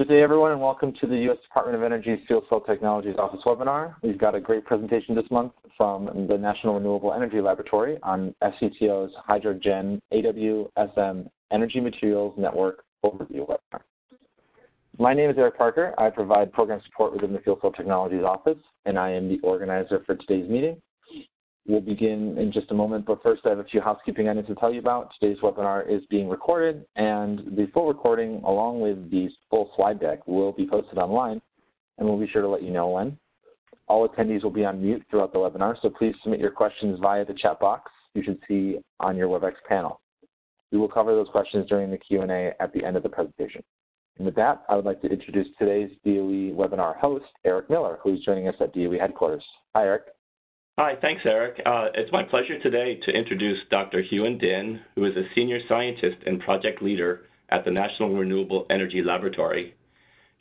Good day, everyone, and welcome to the U.S. Department of Energy's Fuel Cell Technologies Office webinar. We've got a great presentation this month from the National Renewable Energy Laboratory on FCTO's HydroGEN AWSM Energy Materials Network Overview webinar. My name is Eric Parker. I provide program support within the Fuel Cell Technologies Office, and I am the organizer for today's meeting. We'll begin in just a moment, but first I have a few housekeeping items to tell you about. Today's webinar is being recorded, and the full recording, along with the full slide deck, will be posted online, and we'll be sure to let you know when. All attendees will be on mute throughout the webinar, so please submit your questions via the chat box you should see on your WebEx panel. We will cover those questions during the Q&A at the end of the presentation. And with that, I would like to introduce today's DOE webinar host, Eric Miller, who is joining us at DOE headquarters. Hi, Eric. Hi, thanks, Eric. It's my pleasure today to introduce Dr. Hyun Din, who is a senior scientist and project leader at the National Renewable Energy Laboratory.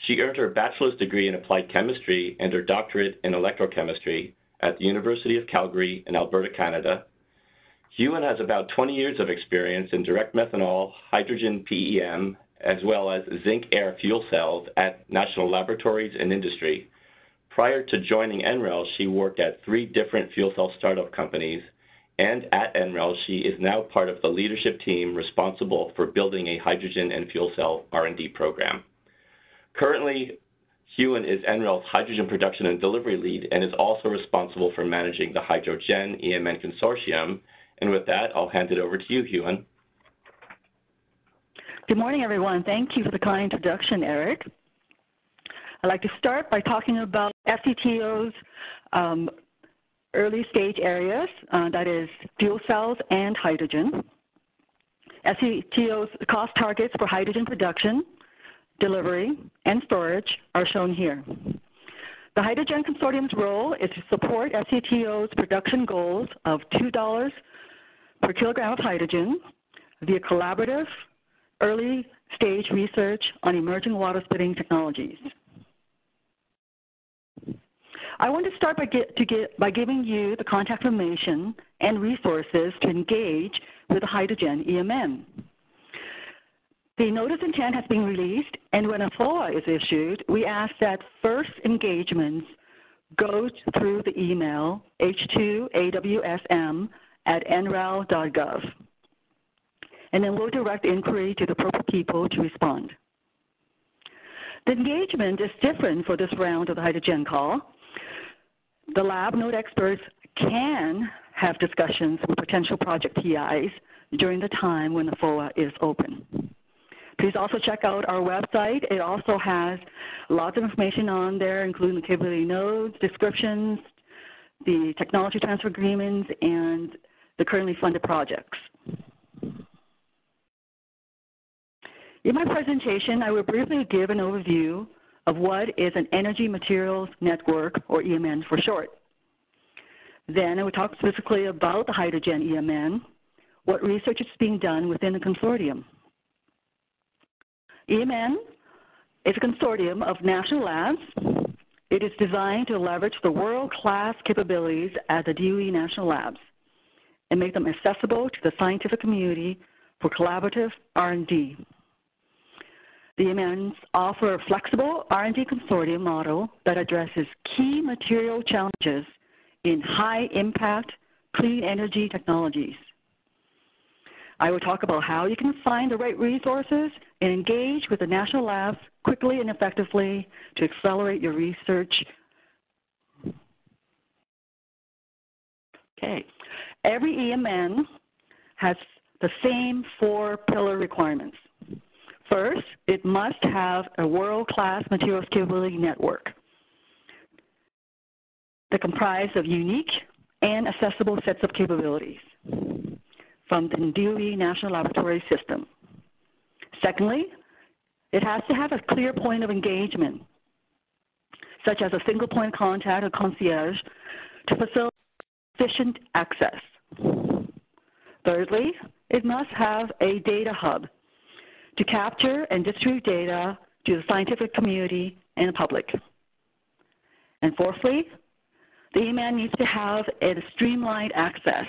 She earned her bachelor's degree in applied chemistry and her doctorate in electrochemistry at the University of Calgary in Alberta, Canada. Hyun has about 20 years of experience in direct methanol, hydrogen PEM, as well as zinc air fuel cells at national laboratories and industry. Prior to joining NREL, she worked at 3 different fuel cell startup companies, and at NREL, she is now part of the leadership team responsible for building a hydrogen and fuel cell R&D program. Currently, Hyun is NREL's hydrogen production and delivery lead and is also responsible for managing the HydroGEN EMN consortium. And with that, I'll hand it over to you, Hyun. Good morning, everyone. Thank you for the kind introduction, Eric. I'd like to start by talking about FCTO's early stage areas, that is fuel cells and hydrogen. FCTO's cost targets for hydrogen production, delivery, and storage are shown here. The HydroGEN Consortium's role is to support FCTO's production goals of $2 per kilogram of hydrogen via collaborative early stage research on emerging water splitting technologies. I want to start by giving you the contact information and resources to engage with the HydroGEN EMN. The notice of intent has been released, and when a FOA is issued, we ask that first engagements go through the email h2awsm@nrel.gov, and then we'll direct inquiry to the appropriate people to respond. The engagement is different for this round of the HydroGEN call. The lab node experts can have discussions with potential project PIs during the time when the FOA is open. Please also check out our website. It also has lots of information on there, including the capability nodes, descriptions, the technology transfer agreements, and the currently funded projects. In my presentation, I will briefly give an overview of what is an Energy Materials Network, or EMN for short. Then I will talk specifically about the HydroGEN EMN, what research is being done within the consortium. EMN is a consortium of national labs. It is designed to leverage the world-class capabilities at the DOE national labs and make them accessible to the scientific community for collaborative R&D. The EMNs offer a flexible R&D consortium model that addresses key material challenges in high-impact clean energy technologies. I will talk about how you can find the right resources and engage with the national labs quickly and effectively to accelerate your research. Okay. Every EMN has the same 4 pillar requirements. First, it must have a world-class materials capability network that comprise of unique and accessible sets of capabilities from the DOE National Laboratory system. Secondly, it has to have a clear point of engagement, such as a single point of contact or concierge to facilitate efficient access. Thirdly, it must have a data hub to capture and distribute data to the scientific community and the public. And fourthly, the EMN needs to have a streamlined access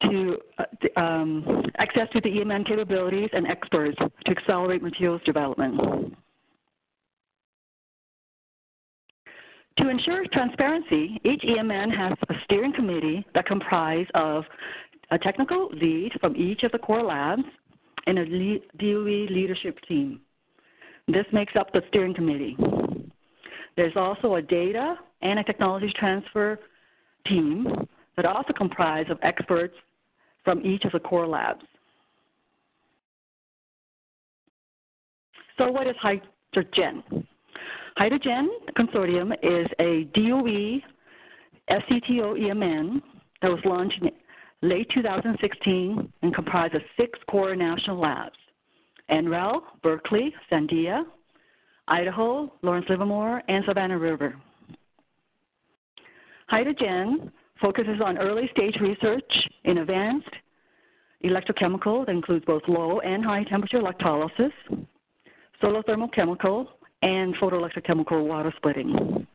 to access to the EMN capabilities and experts to accelerate materials development. To ensure transparency, each EMN has a steering committee that comprises of a technical lead from each of the core labs and a DOE leadership team. This makes up the steering committee. There's also a data and a technology transfer team that also comprise of experts from each of the core labs. So what is HydroGEN? HydroGEN Consortium is a DOE SCTO EMN that was launched in late 2016 and comprises 6 core national labs: NREL, Berkeley, Sandia, Idaho, Lawrence Livermore, and Savannah River. HydroGEN focuses on early-stage research in advanced electrochemical that includes both low and high-temperature electrolysis, solar thermochemical, and photoelectrochemical water splitting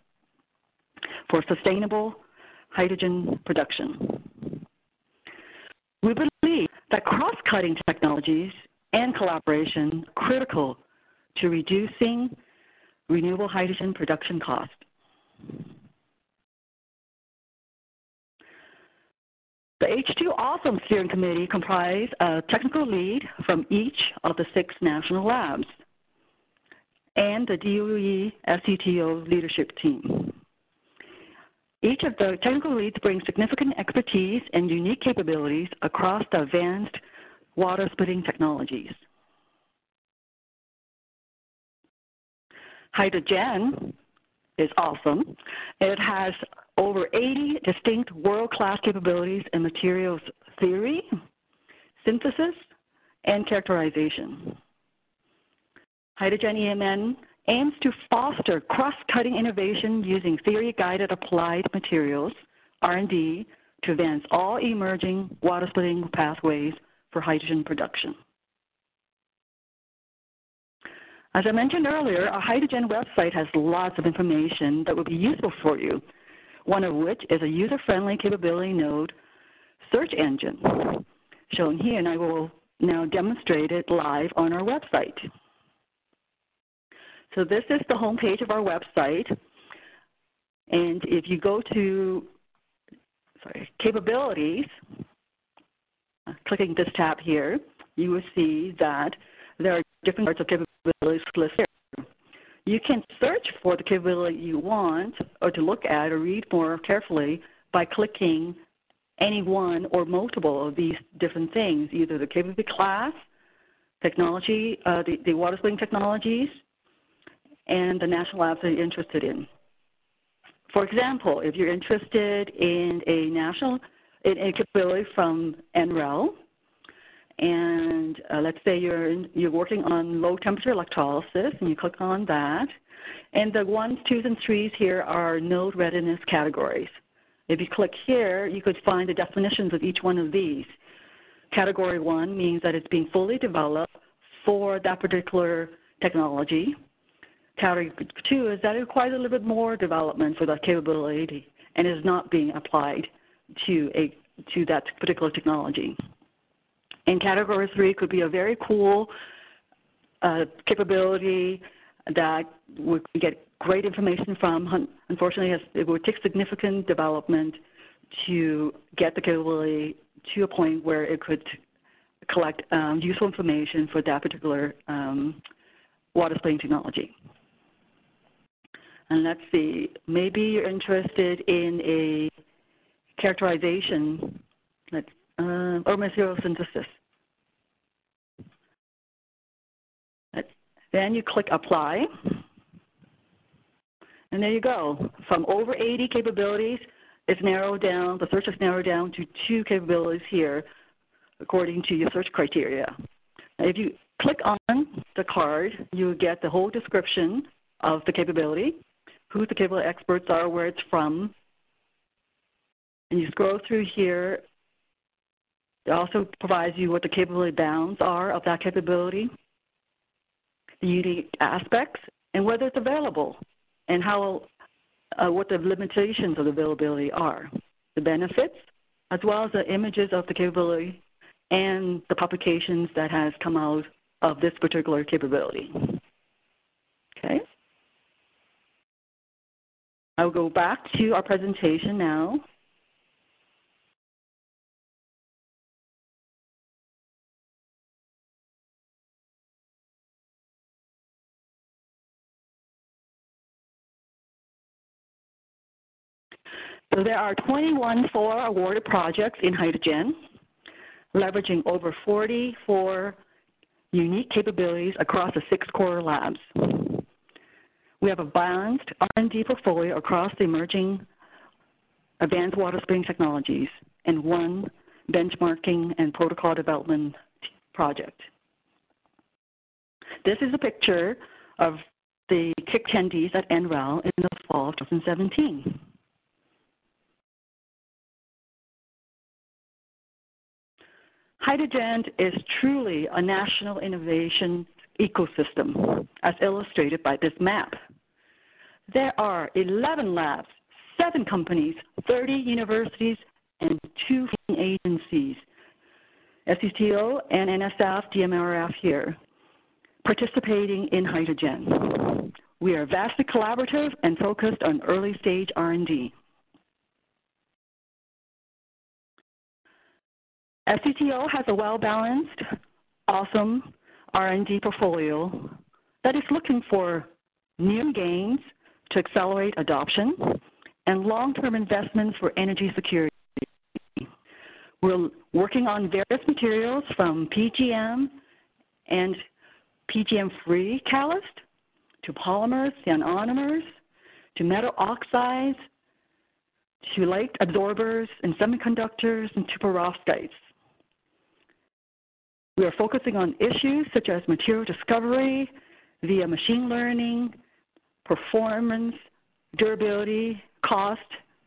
for sustainable hydrogen production. We believe that cross-cutting technologies and collaboration are critical to reducing renewable hydrogen production costs. The H2Awesome Steering Committee comprises a technical lead from each of the 6 national labs and the DOE SCTO leadership team. Each of the technical leads brings significant expertise and unique capabilities across the advanced water splitting technologies. HydroGEN is awesome. It has over 80 distinct world-class capabilities in materials theory, synthesis, and characterization. HydroGEN EMN aims to foster cross-cutting innovation using theory-guided applied materials, R&D, to advance all emerging water splitting pathways for hydrogen production. As I mentioned earlier, our HydroGEN website has lots of information that will be useful for you, one of which is a user-friendly capability node search engine, shown here, and I will now demonstrate it live on our website. So this is the home page of our website, and if you go to capabilities, clicking this tab here, you will see that there are different parts of capabilities listed here. You can search for the capability you want or to look at or read more carefully by clicking any one or multiple of these different things, either the capability class, technology, the water splitting technologies, and the national labs that you're interested in. For example, if you're interested in a capability from NREL, and let's say you're working on low temperature electrolysis, and you click on that, and the 1s, 2s, and 3s here are node readiness categories. If you click here, you could find the definitions of each one of these. Category 1 means that it's being fully developed for that particular technology. Category 2 is that it requires a little bit more development for that capability and is not being applied to that particular technology. And category 3 could be a very cool capability that we get great information from. Unfortunately, it would take significant development to get the capability to a point where it could collect useful information for that particular water splitting technology. And let's see, maybe you're interested in a characterization or material synthesis. Then you click Apply, and there you go. From over 80 capabilities, it's narrowed down, the search is narrowed down to 2 capabilities here according to your search criteria. Now, if you click on the card, you get the whole description of the capability, who the capability experts are, where it's from, and you scroll through here. It also provides you what the capability bounds are of that capability, the unique aspects, and whether it's available, and how what the limitations of the availability are, the benefits, as well as the images of the capability and the publications that has come out of this particular capability. Okay. I'll go back to our presentation now. So there are 21 awarded projects in HydroGEN, leveraging over 44 unique capabilities across the 6 core labs. We have a balanced R&D portfolio across the emerging advanced water splitting technologies and 1 benchmarking and protocol development project. This is a picture of the KIC attendees at NREL in the fall of 2017. HydroGEN is truly a national innovation ecosystem, as illustrated by this map. There are 11 labs, 7 companies, 30 universities, and 2 agencies, SCTO and NSF, DMRF here, participating in HydroGEN. We are vastly collaborative and focused on early-stage R&D. SCTO has a well-balanced, awesome R&D portfolio that is looking for new gains to accelerate adoption and long-term investments for energy security. We're working on various materials from PGM and PGM-free catalyst to polymers, cyanonomers, to metal oxides, to light absorbers and semiconductors, and to perovskites. We are focusing on issues such as material discovery via machine learning, performance, durability, cost,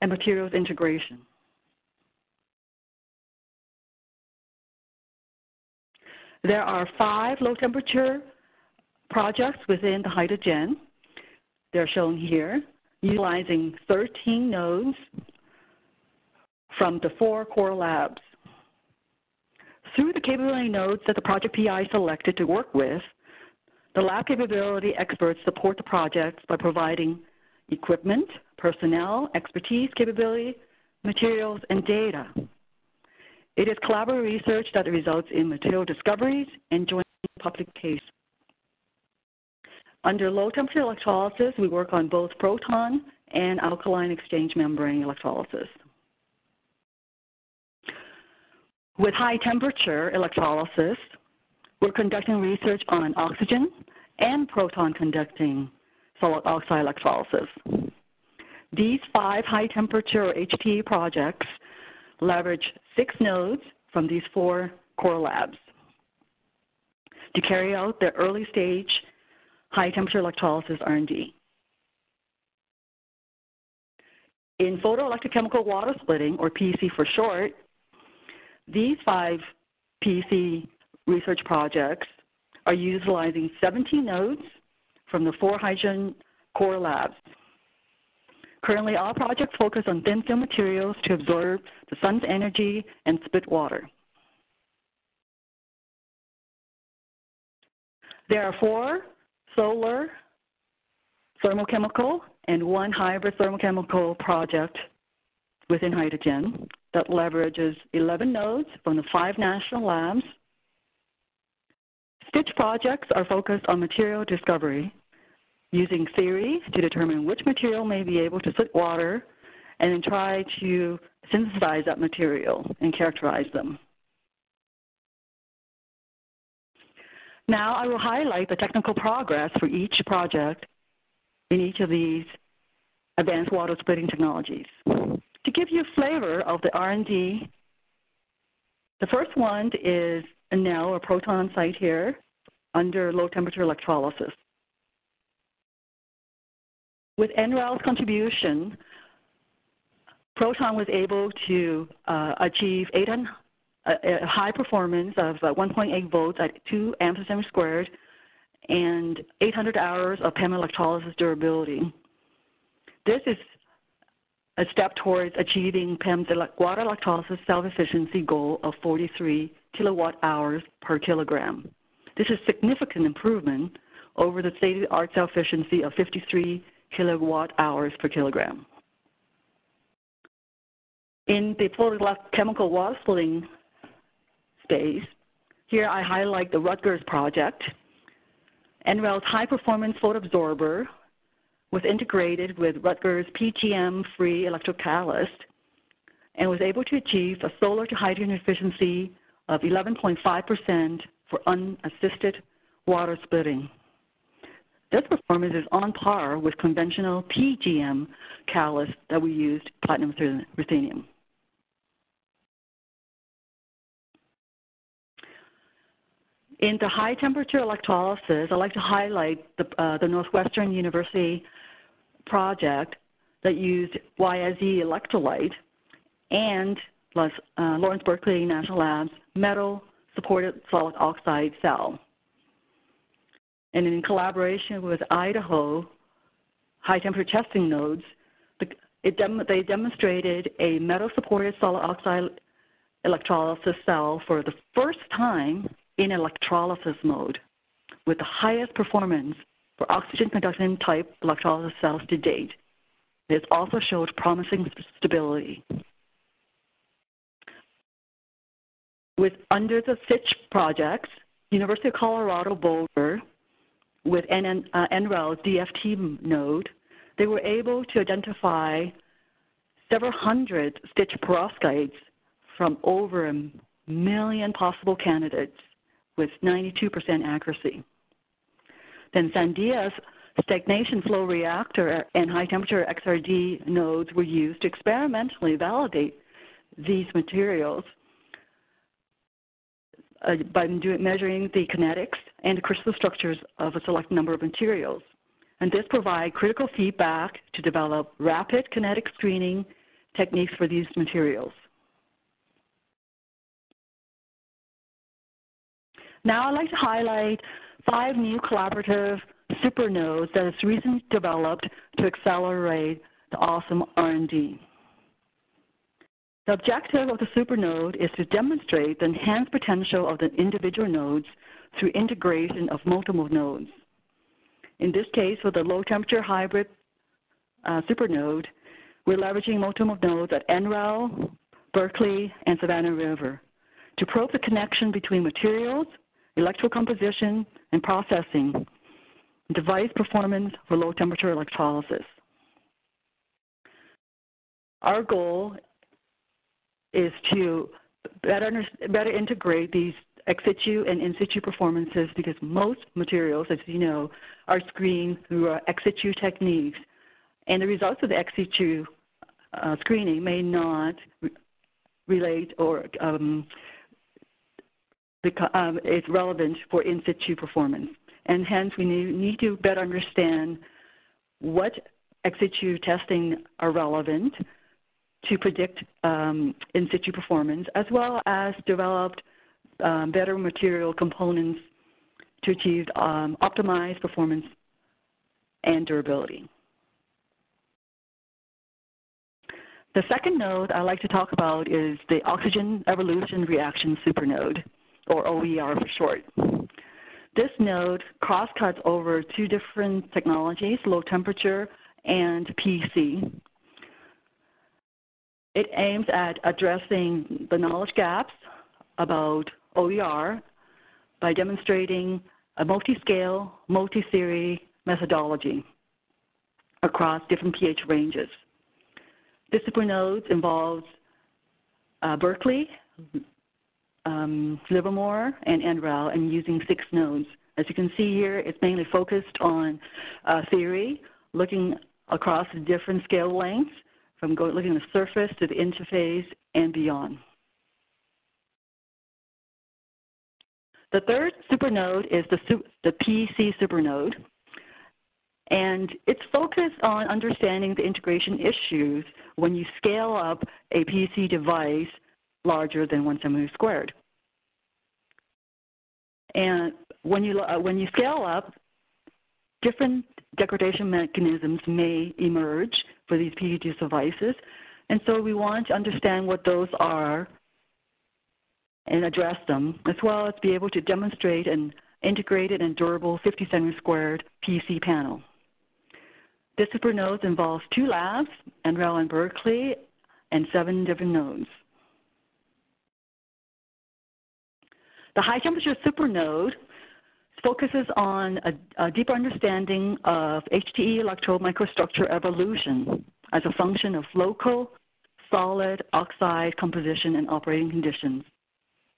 and materials integration. There are 5 low-temperature projects within the HydroGEN. They're shown here, utilizing 13 nodes from the 4 core labs. Through the capability nodes that the project PI selected to work with, the lab capability experts support the projects by providing equipment, personnel, expertise, capability, materials, and data. It is collaborative research that results in material discoveries and joint publications. Under low-temperature electrolysis, we work on both proton and alkaline exchange membrane electrolysis. With high-temperature electrolysis, we're conducting research on oxygen and proton-conducting solid oxide electrolysis. These 5 high-temperature HTE projects leverage 6 nodes from these 4 core labs to carry out their early-stage high-temperature electrolysis R&D. In photoelectrochemical water splitting, or PEC for short, these 5 PEC research projects are utilizing 17 nodes from the 4 HydroGEN core labs. Currently, all projects focus on thin film materials to absorb the sun's energy and split water. There are 4 solar thermochemical and 1 hybrid thermochemical project within HydroGEN that leverages 11 nodes from the 5 national labs. Stitch projects are focused on material discovery, using theory to determine which material may be able to split water, and then try to synthesize that material and characterize them. Now I will highlight the technical progress for each project in each of these advanced water splitting technologies. To give you a flavor of the R&D, the first one is a NEL, or proton site here, under low temperature electrolysis. With NREL's contribution, Proton was able to achieve a high performance of 1.8 volts at 2 amps per centimeter squared and 800 hours of PEM electrolysis durability. This is a step towards achieving PEM's water electrolysis self-efficiency goal of 43 kilowatt-hours per kilogram. This is significant improvement over the state-of-the-art self-efficiency of 53 kilowatt-hours per kilogram. In the photochemical water splitting space, here I highlight the Rutgers project. NREL's high-performance photoabsorber was integrated with Rutgers PGM-free electrocatalyst and was able to achieve a solar to hydrogen efficiency of 11.5% for unassisted water splitting. This performance is on par with conventional PGM catalysts that we used, platinum ruthenium. In the high temperature electrolysis, I'd like to highlight the Northwestern University project that used YSE electrolyte and Lawrence Berkeley National Labs metal supported solid oxide cell. And in collaboration with Idaho high temperature testing nodes, they demonstrated a metal supported solid oxide electrolysis cell for the first time in electrolysis mode with the highest performance for oxygen conducting type electrolysis cells to date. It also showed promising stability. Under the SITCH projects, University of Colorado Boulder with NREL's DFT node, they were able to identify several hundred SITCH perovskites from over 1 million possible candidates with 92% accuracy. Then Sandia's stagnation flow reactor and high temperature XRD nodes were used to experimentally validate these materials by measuring the kinetics and the crystal structures of a select number of materials. And this provides critical feedback to develop rapid kinetic screening techniques for these materials. Now I'd like to highlight 5 new collaborative supernodes that is recently developed to accelerate the AWSM R&D. The objective of the supernode is to demonstrate the enhanced potential of the individual nodes through integration of multiple nodes. In this case, for the low temperature hybrid supernode, we're leveraging multiple nodes at NREL, Berkeley, and Savannah River to probe the connection between materials, electrical composition, and processing, device performance for low temperature electrolysis. Our goal is to better integrate these ex situ and in situ performances because most materials, as you know, are screened through ex situ techniques, and the results of the ex situ screening may not relate or is relevant for in situ performance. And hence, we need to better understand what ex situ testing are relevant to predict in situ performance, as well as develop better material components to achieve optimized performance and durability. The second node I'd like to talk about is the oxygen evolution reaction supernode, or OER for short. This node cross-cuts over 2 different technologies, low temperature and PC. It aims at addressing the knowledge gaps about OER by demonstrating a multi-scale, multi-theory methodology across different pH ranges. This supernode involves Berkeley, Livermore, and NREL, and using 6 nodes. As you can see here, it's mainly focused on theory, looking across the different scale lengths, from looking at the surface to the interface and beyond. The third supernode is the PC supernode, and it's focused on understanding the integration issues when you scale up a PC device larger than 1 centimeter squared. And when you scale up, different degradation mechanisms may emerge for these PEG devices. And so we want to understand what those are and address them, as well as be able to demonstrate an integrated and durable 50 centimeter squared PC panel. This supernode involves 2 labs, NREL and Berkeley, and 7 different nodes. The high temperature supernode focuses on a deeper understanding of HTE electrode microstructure evolution as a function of local, solid, oxide composition and operating conditions.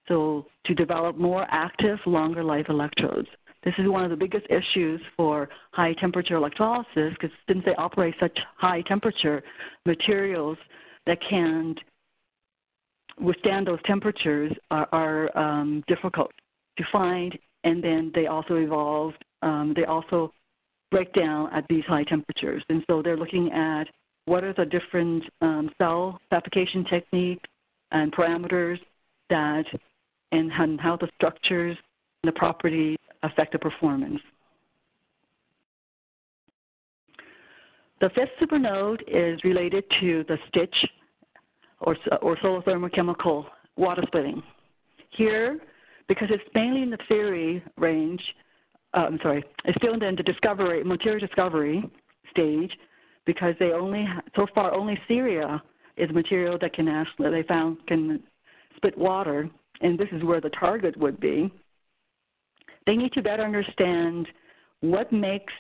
So to develop more active, longer life electrodes. This is one of the biggest issues for high temperature electrolysis, because since they operate such high temperature, materials that can withstand those temperatures are difficult to find, and then they also evolve, they also break down at these high temperatures. And so they're looking at what are the different cell fabrication techniques and parameters that, and how the structures and the properties affect the performance. The 5th supernode is related to the stitch or solar thermochemical water splitting. Here, because it's mainly in the theory range, it's still in the discovery, material discovery stage, because they only, so far only Syria is a material that can actually, they found can split water, and this is where the target would be. They need to better understand what makes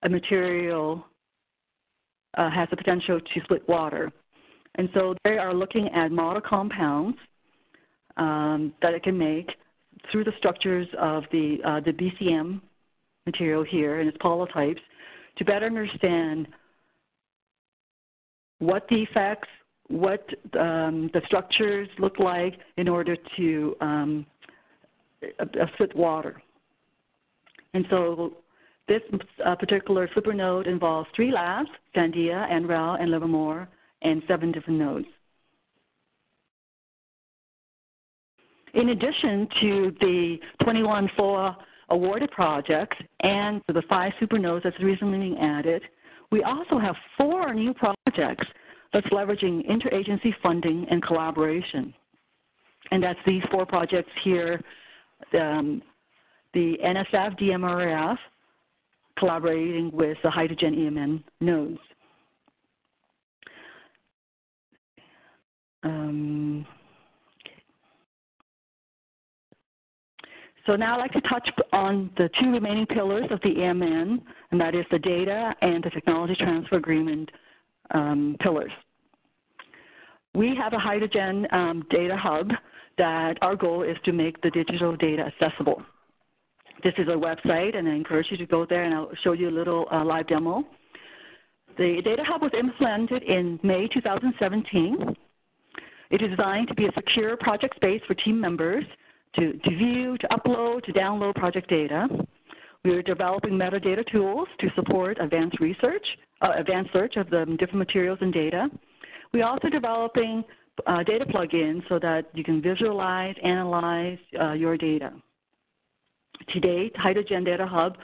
a material has the potential to split water. And so they are looking at model compounds that it can make through the structures of the BCM material here and its polytypes to better understand what defects, what the structures look like in order to split water. And so this particular supernode involves 3 labs, Sandia, NREL, and Livermore, and 7 different nodes. In addition to the 21 FOA awarded projects and the 5 supernodes that's recently being added, we also have 4 new projects that's leveraging interagency funding and collaboration. And that's these 4 projects here, the NSF, DMRF, collaborating with the HydroGEN EMN nodes. So now I'd like to touch on the 2 remaining pillars of the EMN, and that is the data and the technology transfer agreement pillars. We have a HydroGEN data hub that our goal is to make the digital data accessible. This is a website, and I encourage you to go there, and I'll show you a little live demo. The data hub was implemented in May 2017. It is designed to be a secure project space for team members to view, to upload, to download project data. We are developing metadata tools to support advanced search of the different materials and data. We're also developing data plugins so that you can visualize, analyze your data. To date, HydroGEN Data Hub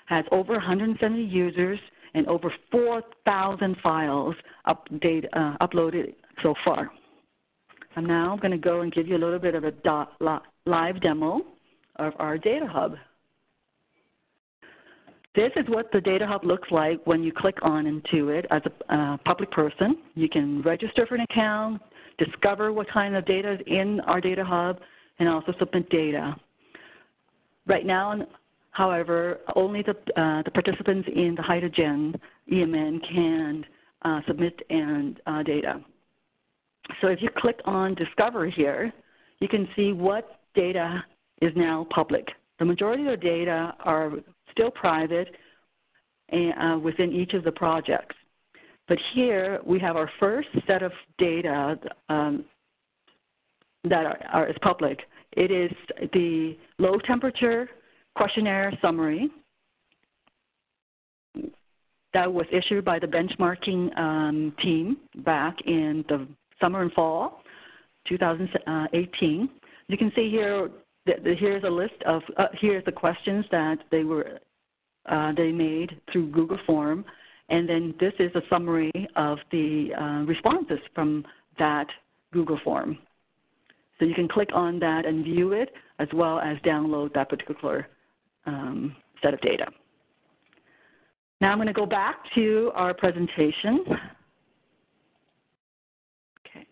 has over 170 users and over 4,000 files uploaded so far. And now I'm going to go and give you a little bit of a live demo of our Data Hub. This is what the Data Hub looks like when you click on into it as a public person. You can register for an account, discover what kind of data is in our Data Hub, and also submit data. Right now, however, only the participants in the HydroGEN EMN can submit data. So if you click on Discover here, you can see what data is now public. The majority of the data are still private within each of the projects. But here we have our first set of data that is public. It is the low temperature questionnaire summary that was issued by the benchmarking team back in the summer and fall 2018. You can see here, here's a list of, here's the questions that they were they made through Google Form. And then this is a summary of the responses from that Google Form. So you can click on that and view it, as well as download that particular set of data. Now I'm going to go back to our presentation. Okay.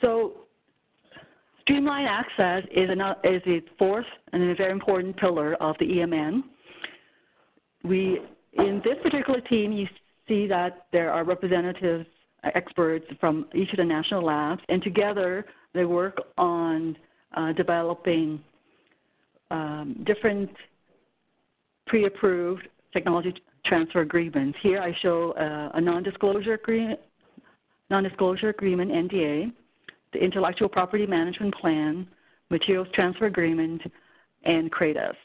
So streamlined access is a fourth and a very important pillar of the EMN. In this particular team, you see that there are representatives, experts from each of the national labs, and together they work on developing different pre-approved technology transfer agreements. Here I show a non-disclosure agreement, NDA, the Intellectual Property Management Plan, Materials Transfer Agreement, and CRADAS.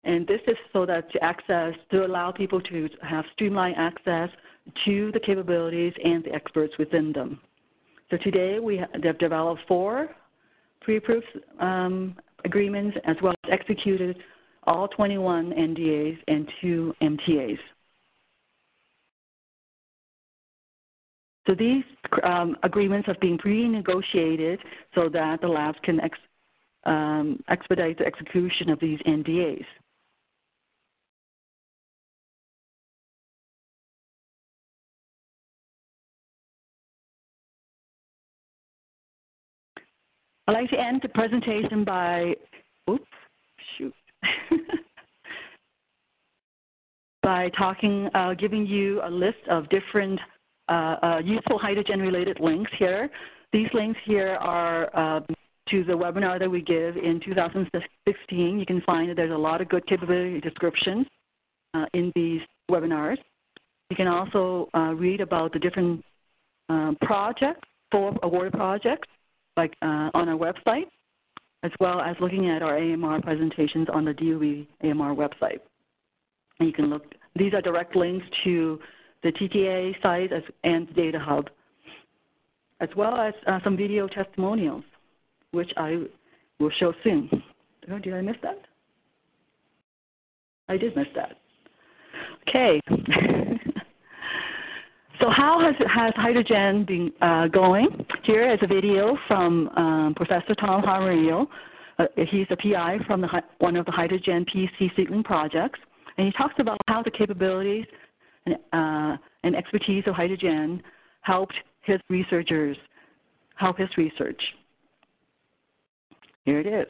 And this is so that to allow people to have streamlined access to the capabilities and the experts within them. So today they've developed 4 pre-approved agreements, as well as executed all 21 NDAs and 2 MTAs. So these agreements have been pre-negotiated so that the labs can expedite the execution of these NDAs. I'd like to end the presentation by, by giving you a list of different useful hydrogen-related links here. These links here are to the webinar that we give in 2016. You can find that there's a lot of good capability descriptions in these webinars. You can also read about the different projects, 4 awarded projects, like on our website, as well as looking at our AMR presentations on the DOE AMR website. And you can look, these are direct links to the TTA site and Data Hub, as well as some video testimonials, which I will show soon. Oh, did I miss that? I did miss that. Okay. So how has HydroGEN been going? Here is a video from Professor Tom Jaramillo. He's a PI from one of the HydroGEN PC seedling projects, and he talks about how the capabilities and expertise of HydroGEN helped his researchers help his research. Here it is.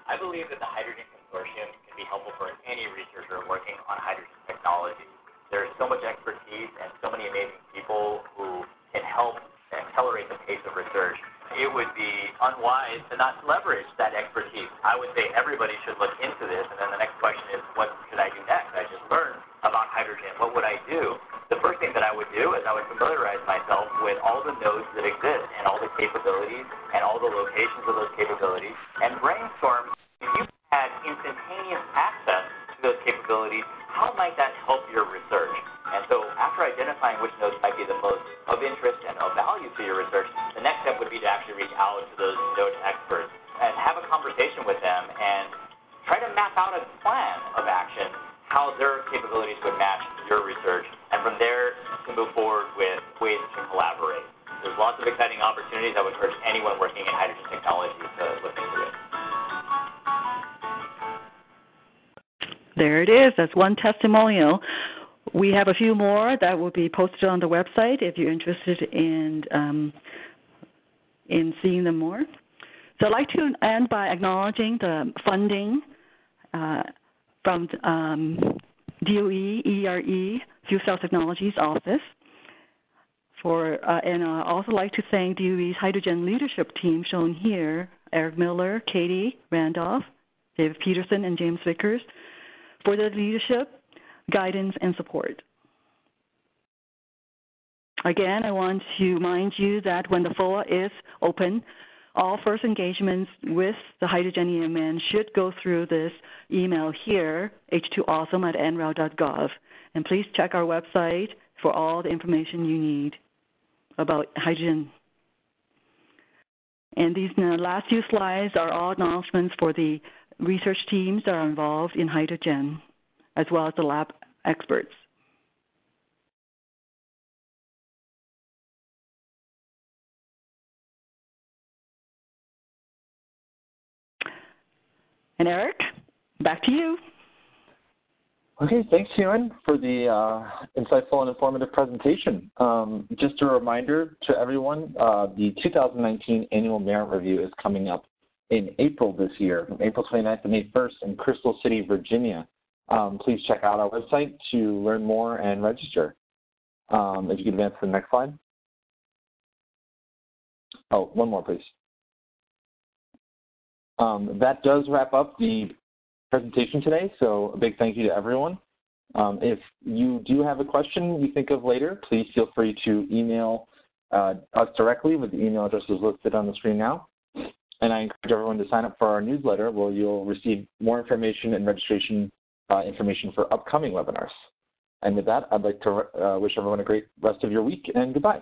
I believe that the HydroGEN consortium can be helpful for any researcher working on hydrogen technology. There's so much expertise and so many amazing people who can help accelerate the pace of research. It would be unwise to not leverage that expertise. I would say everybody should look into this, and then the next question is, what should I do next? I just learned about hydrogen. What would I do? The first thing that I would do is I would familiarize myself with all the nodes that exist and all the capabilities and all the locations of those capabilities, and brainstorm, if you had instantaneous access to those capabilities, how might that help your research? And so after identifying which nodes might be the most of interest and of value to your research, the next step would be to actually reach out to those node experts and have a conversation with them and try to map out a plan of action, how their capabilities would match your research, and from there to move forward with ways to collaborate. There's lots of exciting opportunities. I would encourage anyone working in hydrogen technology to look into it. There it is. That's one testimonial. We have a few more that will be posted on the website if you're interested in seeing them more. So I'd like to end by acknowledging the funding from DOE, ERE, Fuel Cell Technologies Office. And I'd also like to thank DOE's HydroGEN leadership team shown here, Eric Miller, Katie Randolph, David Peterson, and James Vickers, for their leadership, guidance, and support. Again, I want to remind you that when the FOA is open, all first engagements with the HydroGEN EMN should go through this email here, h2awesome@nral.gov. And please check our website for all the information you need. about HydroGEN. And these last few slides are all announcements for the research teams that are involved in HydroGEN, as well as the lab experts. And Eric, back to you. Okay, thanks, Hughen, for the insightful and informative presentation. Just a reminder to everyone, the 2019 Annual Merit Review is coming up in April this year, from April 29th to May 1st in Crystal City, Virginia. Please check out our website to learn more and register. If you could advance to the next slide. Oh, one more, please. That does wrap up the presentation today, so a big thank you to everyone. If you do have a question you think of later, please feel free to email us directly with the email addresses listed on the screen now. And I encourage everyone to sign up for our newsletter where you'll receive more information and registration information for upcoming webinars. And with that, I'd like to wish everyone a great rest of your week, and goodbye.